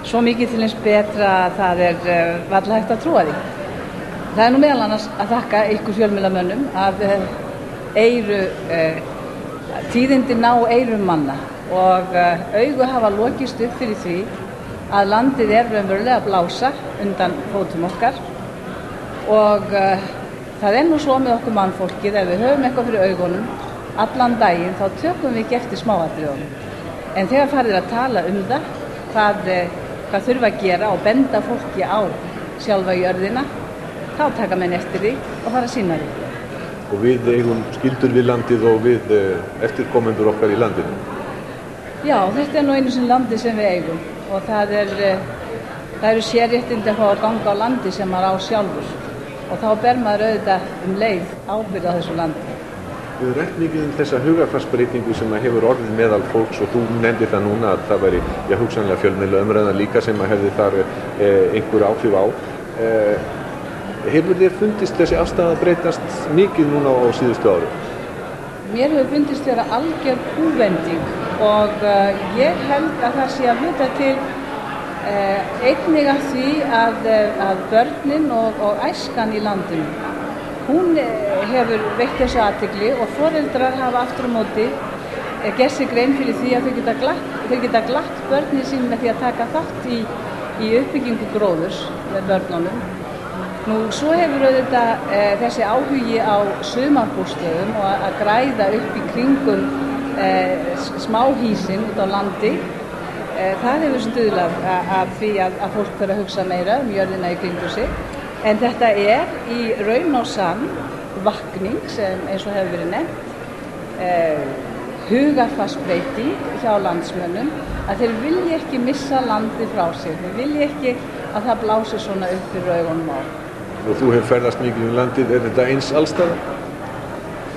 [SPEAKER 12] svo mikið til eins betra að það varla hægt að trúa því. Það nú meðal annars að þakka ykkur fjölmiðlamönnum að tíðindi ná eyrum manna og augu hafa lokist upp fyrir því að landið raunverulega að blása undan fótum okkar og það nú svo með okkur mannfólkið ef við höfum eitthvað fyrir augunum allan daginn þá tökum við ekki eftir smáatriðunum. En þegar farið að tala það hvað þurfa að gera og benda fólki á sjálfa jörðina, þá taka menn eftir því og fara að sýna því.
[SPEAKER 1] Og við eigum skyldur við landið og við eftirkomendur okkar í landinu?
[SPEAKER 12] Já, þetta nú einu sinni landið sem við eigum og það eru sérréttindi að fá að ganga á landi sem maður á sjálfur og þá ber maður auðvitað leið ábyrgð á þessu landi.
[SPEAKER 1] Við höfum rætt mikið þessa hugarfarsbreytingu sem hefur orðið meðal fólks og þú nefndir það núna að það væri hugsanlega fjölmiðlaumræða líka sem hefði þar einhver áhrif á. Hefur þér fundist þessi afstaða breytast mikið núna á síðustu ári?
[SPEAKER 12] Mér hefur fundist vera algjör kúvending og ég held að það sé að hluta til einnig af því að börnin og æskan í landinu hún hefur veitt þessu athygli og foreldrar hafa aftur á móti gert sig grein fyrir því að þau geta glatt börnin sín með því að taka þátt í uppbyggingu gróðurs með börnunum. Nú svo hefur auðvitað þessi áhugi á sumarbústöðum og að græða upp í kringum smáhýsin út á landi það hefur stuðlað að því að fólk fyrir að hugsa meira jörðina í kringu sig. En þetta í raun og sann vakning sem eins og hefur verið nefnt, hugarfarsbreyting hjá landsmönnum að þeir vilja ekki missa landið frá sig, þeir vilja ekki að það blási svona upp fyrir augunum á.
[SPEAKER 1] Og þú hefur ferðast mikið landið, þetta eins allstaðar?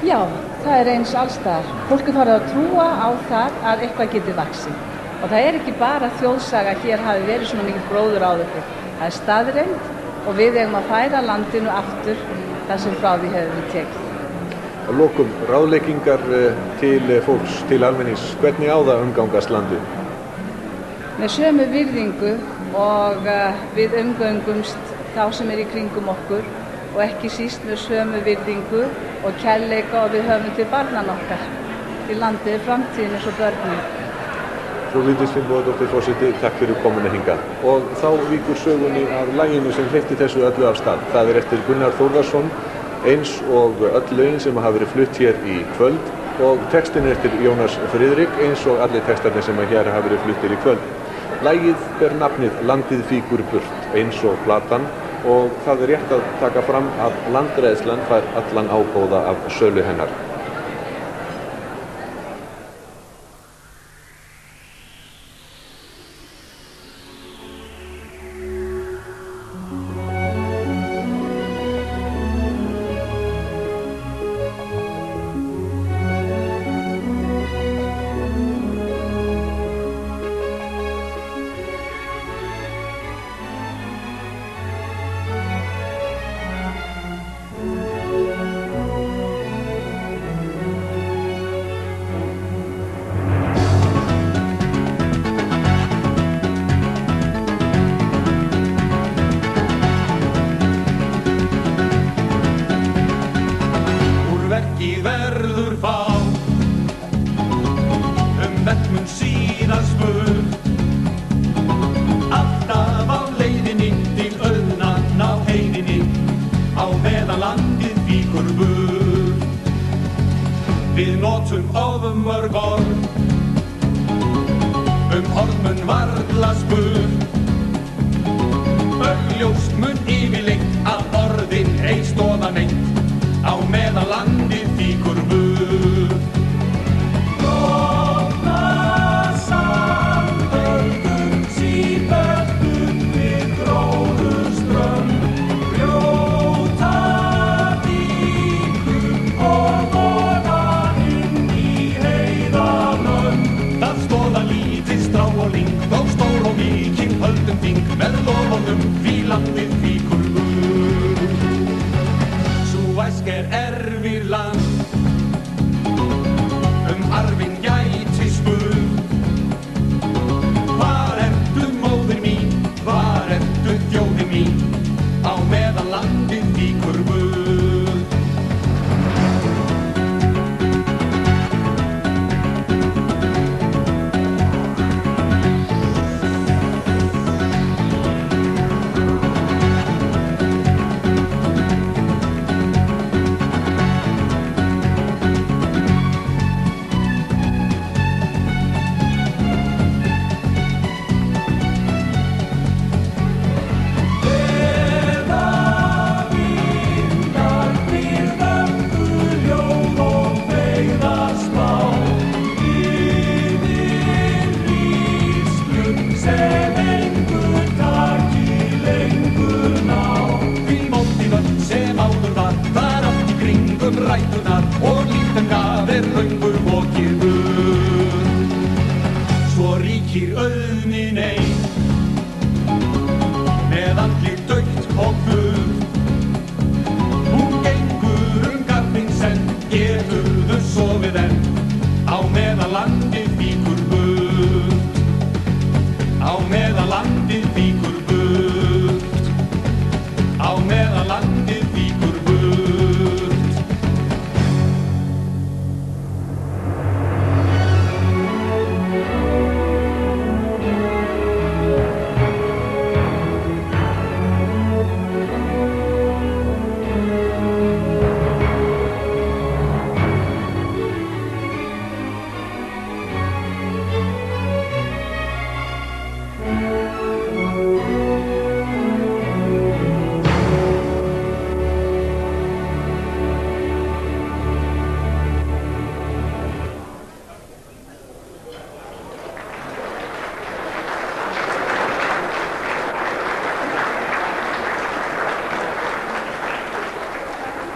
[SPEAKER 12] Já, það eins allstaðar. Fólk farið að trúa á það að eitthvað geti vaxið. Og það ekki bara þjóðsaga hér hafi verið svona mikið gróður áður fyrr. Það staðreynd og við eigum að færa landinu aftur þar sem frá því hefur við tekið.
[SPEAKER 1] Að lokum ráðleggingar til fólks, til almennings, hvernig á það umgangast landið?
[SPEAKER 12] Með sömu virðingu og við umgöngumst þá sem í kringum okkur og ekki síst með sömu virðingu og kærleika og við höfum til barnan okkar. Í landið framtíðin eins og börnin.
[SPEAKER 1] Frú Vigdís Finnbogadóttir forseti, takk fyrir komuna hingað. Og þá víkur sögunni af laginu sem hleypti þessu öllu af stað. Það eftir Gunnar Þórðarsson, eins og öll lögin sem hafa verið flutt hér í kvöld og textin eftir Jónas Friðrik, eins og allir textarnir sem hér hafa verið fluttir í kvöld. Lagið ber nafnið Landið fýkur burt, eins og platan, og það rétt að taka fram að Landgræðslan fær allan ágóða af sölu hennar.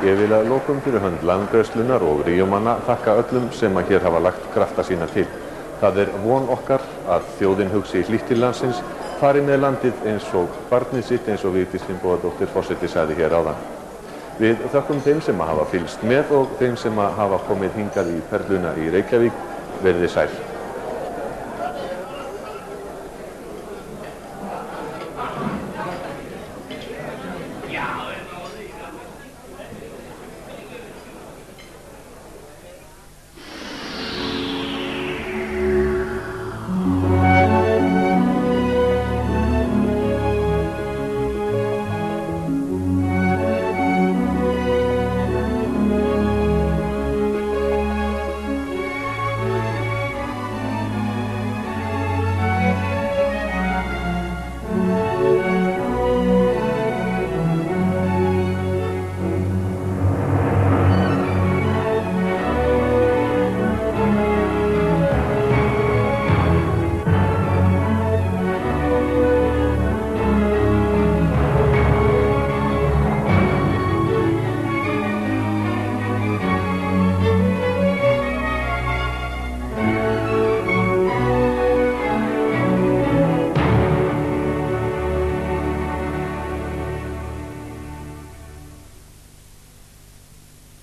[SPEAKER 1] Ég vil að lokum fyrir hönd Landgræðslunnar og Ríómanna þakka öllum sem að hér hafa lagt krafta sína til. Það von okkar að þjóðin hugsi hlýtt til landsins, fari með landið eins og barnið sitt, eins og Vigdís Finnbogadóttir forseti sagði hér áðan. Við þökkum þeim sem hafa fylgst með og þeim sem hafa komið hingað í Perluna í Reykjavík. Verið þið sæl.
[SPEAKER 13] Já.